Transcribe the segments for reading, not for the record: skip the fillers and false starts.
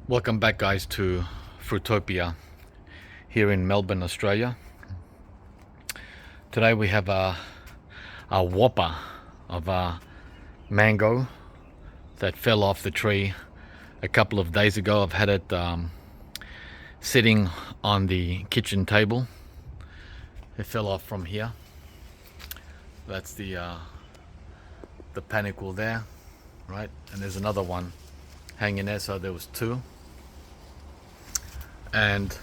Welcome back, guys, to Fruitopia here in Melbourne, Australia. Today we have a whopper of a mango that fell off the tree a couple of days ago. I've had it sitting on the kitchen table. It fell off from here. That's the panicle there, right? And there's another one hanging there, so there was two. And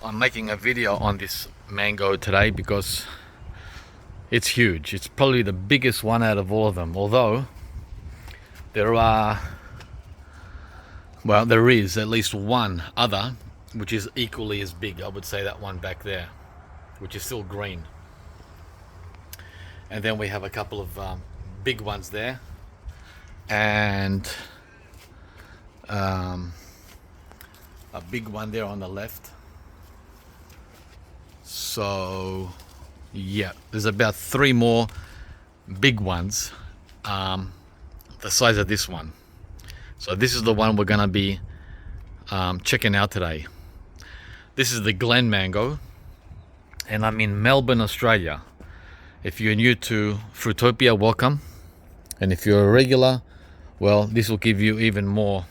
I'm making a video on this mango today because it's huge. It's probably the biggest one out of all of them, although there is at least one other which is equally as big. I would say that one back there, which is still green. And then we have a couple of big ones there, and a big one there on the left. So yeah, there's about three more big ones the size of this one. So this is the one we're gonna be checking out today. This is the Glen mango, and I'm in Melbourne, Australia. If you're new to Fruitopia, welcome. And if you're a regular, well, this will give you even more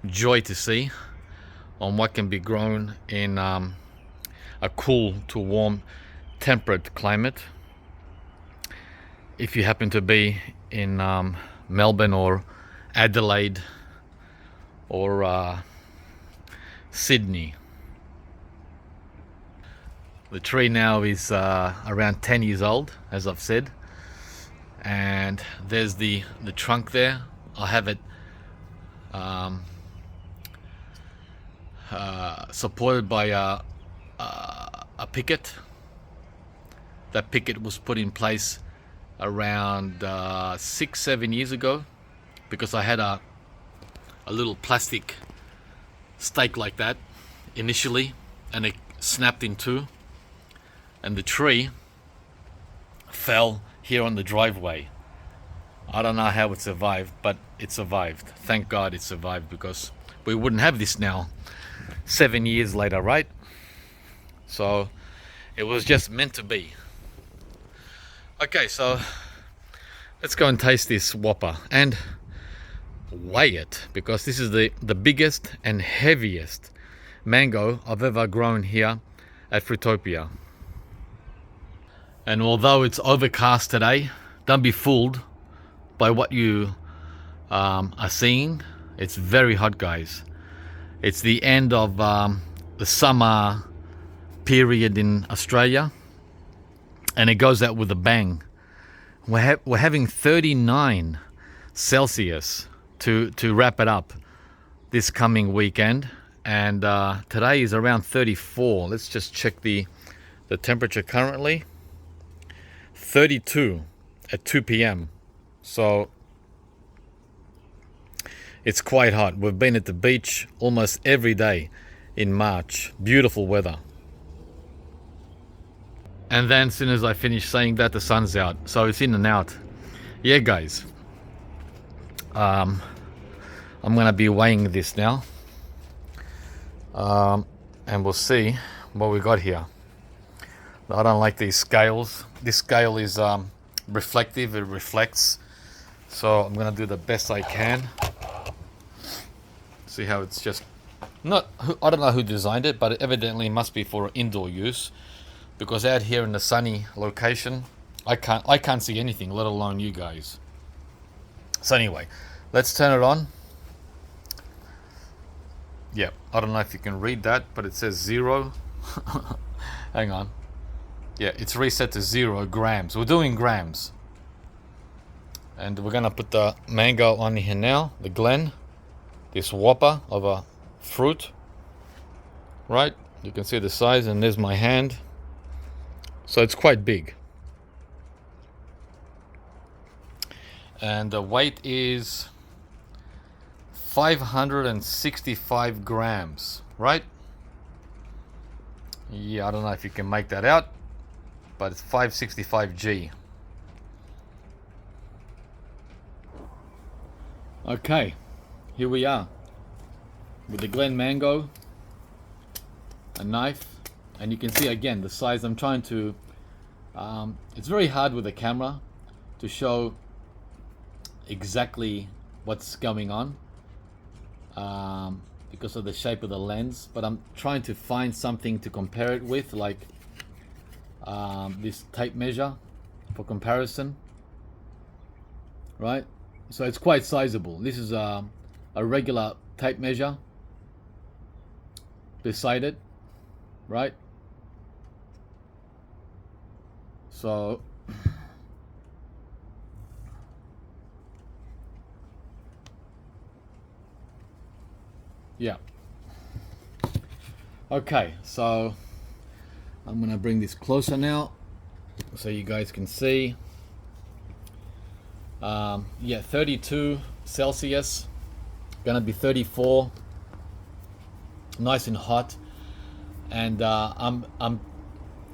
joy to see on what can be grown in a cool to warm temperate climate. If you happen to be in Melbourne or Adelaide or Sydney. The tree now is around 10 years old, as I've said, and there's the trunk there. I'll have it supported by a picket. That picket was put in place around 6-7 years ago because I had a little plastic stake like that initially, and it snapped in two, and the tree fell here on the driveway. I don't know how it survived, but it survived. Thank God it survived, because we wouldn't have this now 7 years later, right? So it was just meant to be. Okay, so let's go and taste this whopper and weigh it, because this is the biggest and heaviest mango I've ever grown here at Fruitopia. And although it's overcast today, don't be fooled by what you are seeing. It's very hot, guys. It's the end of the summer period in Australia, and it goes out with a bang. We're having 39 Celsius to wrap it up this coming weekend, and today is around 34. Let's just check the temperature currently. 32 at 2 p.m. So it's quite hot. We've been at the beach almost every day in March. Beautiful weather. And then as soon as I finish saying that, the sun's out. So it's in and out. Yeah, guys. I'm gonna be weighing this now. And we'll see what we got here. I don't like these scales. This scale is reflective. It reflects. So I'm gonna do the best I can. See how it's just not. I don't know who designed it, but it evidently must be for indoor use, because out here in the sunny location, I can't see anything, let alone you guys. So anyway, let's turn it on. Yeah, I don't know if you can read that, but it says 0. Hang on. Yeah, it's reset to 0 grams. We're doing grams. And we're gonna put the mango on here now, the Glen, this whopper of a fruit, right? You can see the size, and there's my hand. So it's quite big. And the weight is 565 grams, right? Yeah, I don't know if you can make that out, but it's 565 G. Okay, here we are with the Glen mango, a knife, and you can see again the size. I'm trying to it's very hard with the camera to show exactly what's going on because of the shape of the lens, but I'm trying to find something to compare it with, like this tape measure for comparison, right? So it's quite sizable. This is a regular tape measure beside it, right? So yeah, okay, so I'm gonna bring this closer now so you guys can see. Yeah, 32 Celsius, gonna be 34, nice and hot, and I'm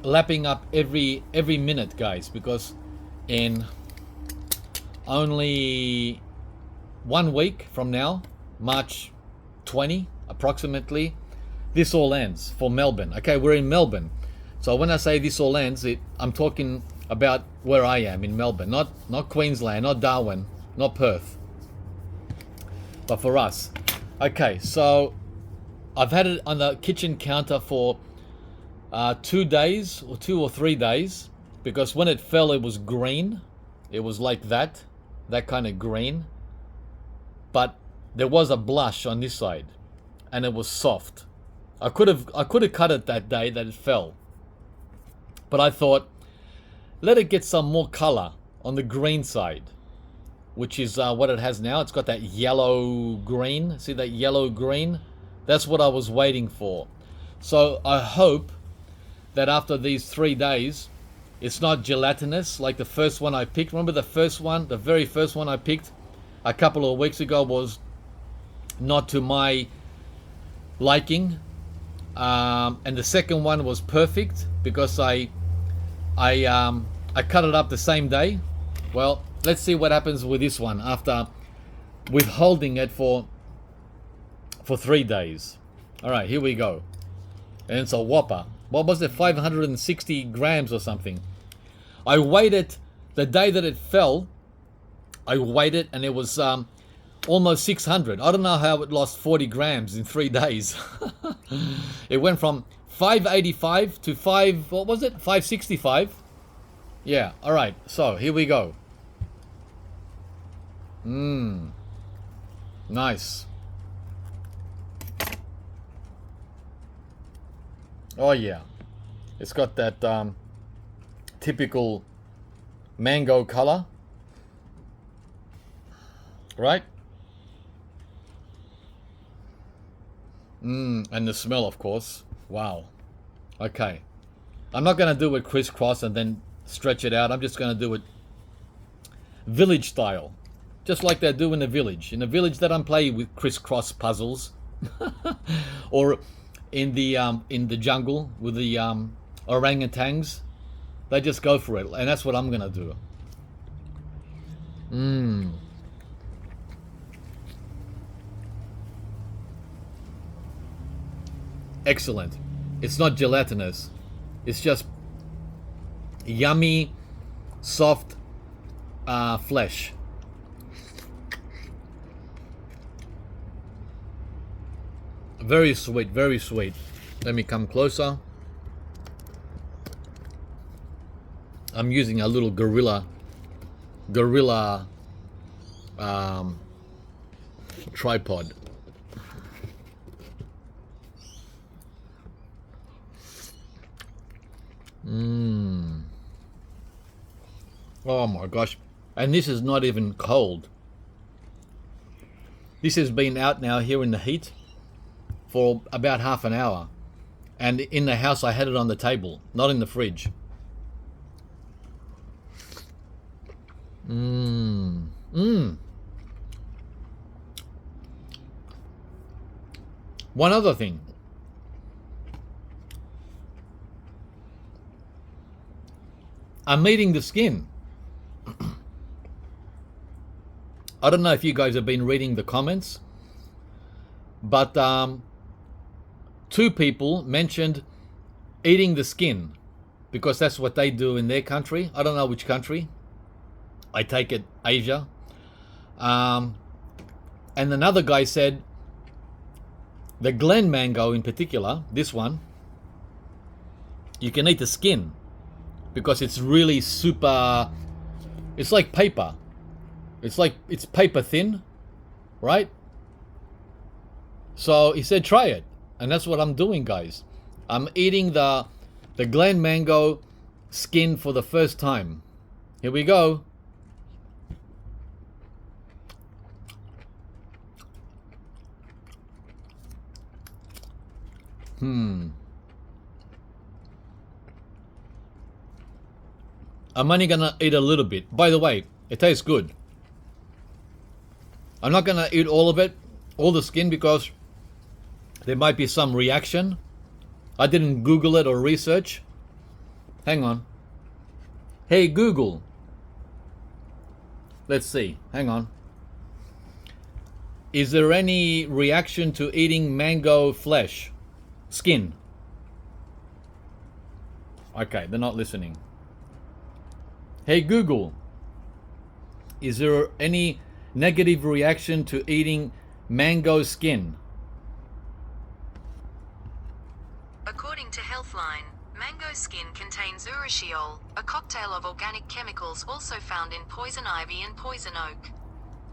lapping up every minute, guys, because in only 1 week from now, March 20 approximately, this all ends for Melbourne. Okay, we're in Melbourne, so when I say this all ends, I'm talking about where I am in Melbourne, not Queensland, not Darwin, not Perth, but for us. Okay, so I've had it on the kitchen counter for 2 days or 2 or 3 days, because when it fell it was green. It was like that kind of green, but there was a blush on this side and it was soft. I could have cut it that day that it fell, but I thought, let it get some more color on the green side, which is what it has now. It's got that yellow green. See that yellow green? That's what I was waiting for. So I hope that after these 3 days, it's not gelatinous like the first one I picked. Remember the first one, the very first one I picked a couple of weeks ago was not to my liking, and the second one was perfect because I cut it up the same day. Well, let's see what happens with this one after withholding it for 3 days. All right, here we go. And it's a whopper. What was it, 560 grams or something? I weighed it the day that it fell. I weighed it and it was almost 600. I don't know how it lost 40 grams in 3 days. It went from 585 to what was it? 565. Yeah, all right. So here we go. Nice. Oh yeah, it's got that typical mango color, right? And the smell, of course. Wow. Okay, I'm not gonna do it crisscross and then stretch it out. I'm just gonna do it village style, just like they do in the village. In the village that I'm playing with crisscross puzzles, or in the jungle with the orangutans, they just go for it, and that's what I'm gonna do. Excellent. It's not gelatinous. It's just yummy, soft flesh. Very sweet, very sweet. Let me come closer. I'm using a little gorilla tripod. Oh my gosh. And this is not even cold. This has been out now here in the heat for about half an hour. And in the house I had it on the table, not in the fridge. One other thing. I'm eating the skin. I don't know if you guys have been reading the comments But two people mentioned eating the skin because that's what they do in their country. I don't know which country. I take it Asia. And another guy said the Glen mango in particular, this one, you can eat the skin because it's really super, it's like paper. It's paper thin, right? So he said try it. And that's what I'm doing, guys. I'm eating the Glen mango skin for the first time. Here we go. I'm only gonna eat a little bit. By the way, it tastes good. I'm not gonna eat all of it, all the skin, because there might be some reaction. I didn't Google it or research. Hang on. Hey Google. Let's see. Hang on. Is there any reaction to eating mango flesh? Skin. Okay, they're not listening. Hey Google. Is there any negative reaction to eating mango skin? According to Healthline, mango skin contains urushiol, a cocktail of organic chemicals also found in poison ivy and poison oak.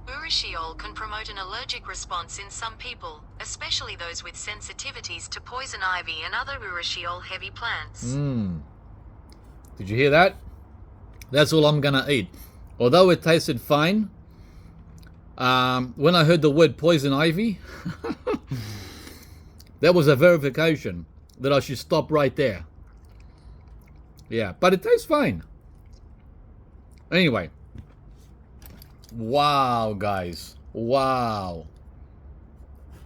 Urushiol can promote an allergic response in some people, especially those with sensitivities to poison ivy and other urushiol-heavy plants. Did you hear that? That's all I'm gonna eat. Although it tasted fine, when I heard the word poison ivy, that was a verification that I should stop right there. Yeah, but it tastes fine. Anyway. Wow, guys. Wow.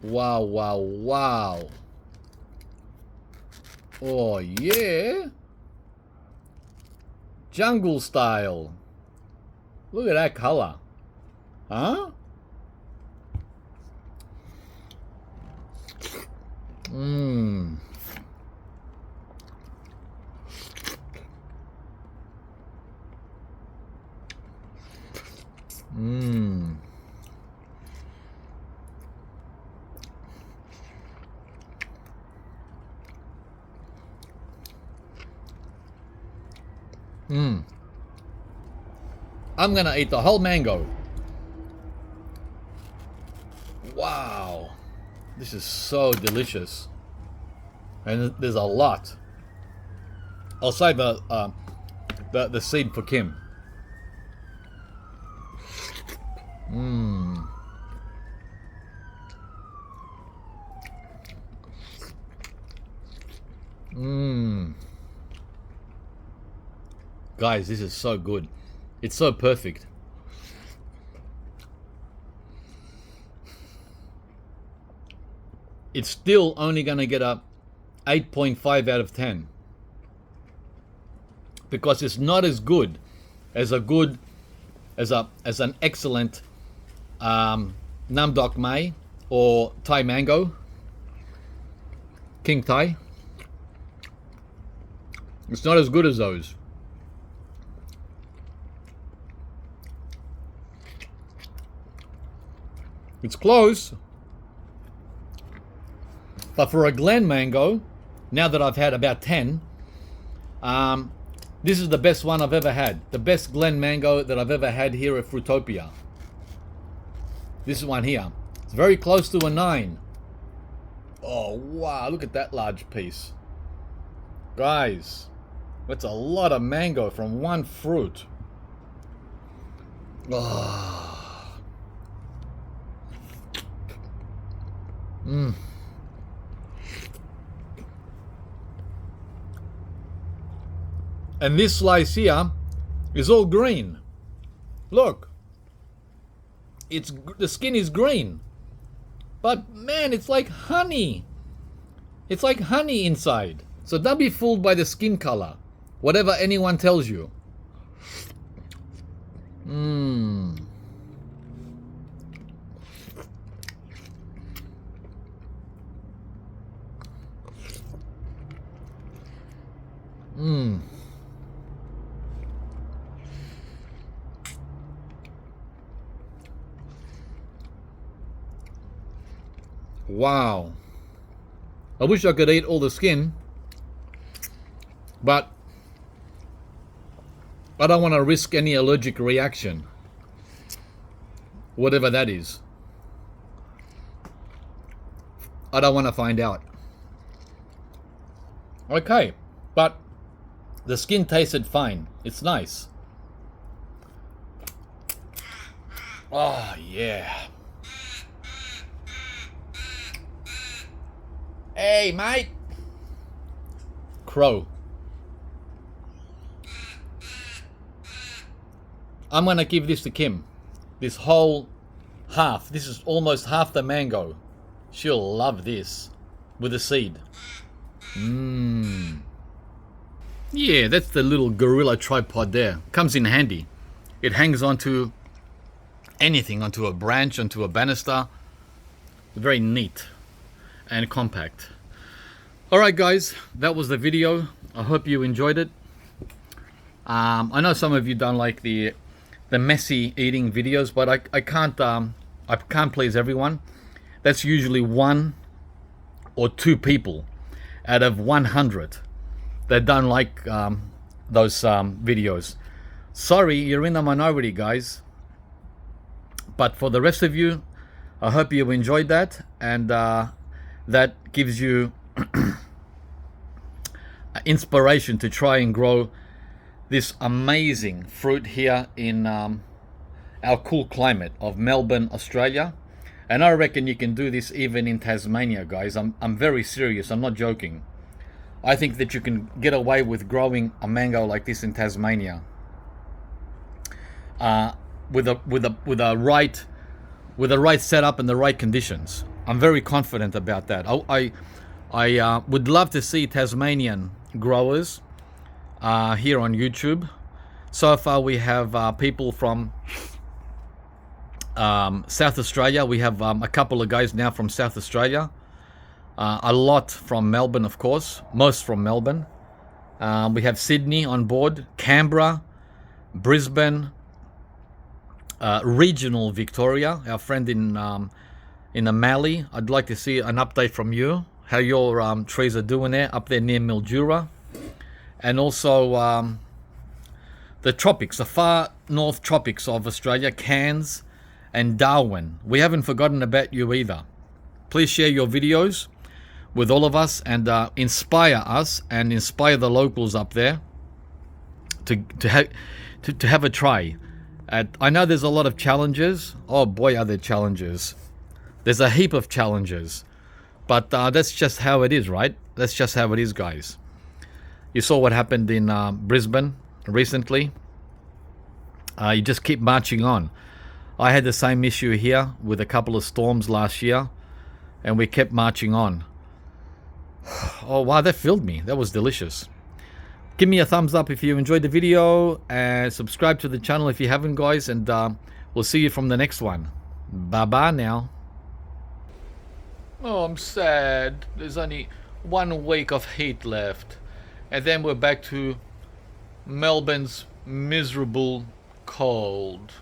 Wow, wow, wow. Oh, yeah. Jungle style. Look at that color. Huh? Mmm. Mmm. Mmm. I'm gonna eat the whole mango. Wow. This is so delicious. And there's a lot. I'll save the seed for Kim. Mmm. Mmm. Guys, this is so good. It's so perfect. It's still only going to get a 8.5 out of 10. Because it's not as good as an excellent Nam Doc Mai or Thai mango, King Thai. It's not as good as those. It's close. But for a Glen mango, now that I've had about 10, this is the best one I've ever had. The best Glen mango that I've ever had here at Fruitopia. This one here. It's very close to a 9. Oh, wow. Look at that large piece. Guys, that's a lot of mango from one fruit. Oh. Mmm. And this slice here is all green. Look. The skin is green. But man, it's like honey. It's like honey inside. So don't be fooled by the skin color. Whatever anyone tells you. Mmm. Wow. I wish I could eat all the skin, but I don't want to risk any allergic reaction, whatever that is. I don't want to find out. Okay, but the skin tasted fine. It's nice. Oh, yeah. Hey, mate. Crow. I'm going to give this to Kim. This whole half. This is almost half the mango. She'll love this with a seed. Yeah, that's the little gorilla tripod there. Comes in handy. It hangs onto anything, onto a branch, onto a banister. Very neat and compact. Alright guys, that was the video. I hope you enjoyed it. I know some of you don't like the messy eating videos, but I can't please everyone. That's usually 1 or 2 people out of 100 that don't like those videos. Sorry, you're in the minority, guys. But for the rest of you, I hope you enjoyed that, and that gives you inspiration to try and grow this amazing fruit here in our cool climate of Melbourne, Australia. And I reckon you can do this even in Tasmania, guys. I'm very serious. I'm not joking. I think that you can get away with growing a mango like this in Tasmania, with a right setup and the right conditions. I'm very confident about that. I would love to see Tasmanian growers here on YouTube. So far we have people from South Australia. We have a couple of guys now from South Australia. A lot from Melbourne, of course. Most from Melbourne. We have Sydney on board, Canberra, Brisbane, regional Victoria. Our friend in the Mallee. I'd like to see an update from you, how your trees are doing there, up there near Mildura. And also the tropics, the far north tropics of Australia, Cairns and Darwin. We haven't forgotten about you either. Please share your videos with all of us and inspire us and inspire the locals up there to have a try. I know there's a lot of challenges. Oh boy, are there challenges. There's a heap of challenges. But that's just how it is, right? That's just how it is, guys. You saw what happened in Brisbane recently. You just keep marching on. I had the same issue here with a couple of storms last year, and we kept marching on. Oh wow, that filled me. That was delicious. Give me a thumbs up if you enjoyed the video, and subscribe to the channel if you haven't, guys, and we'll see you from the next one. Bye bye now. Oh, I'm sad. There's only 1 week of heat left, and then we're back to Melbourne's miserable cold.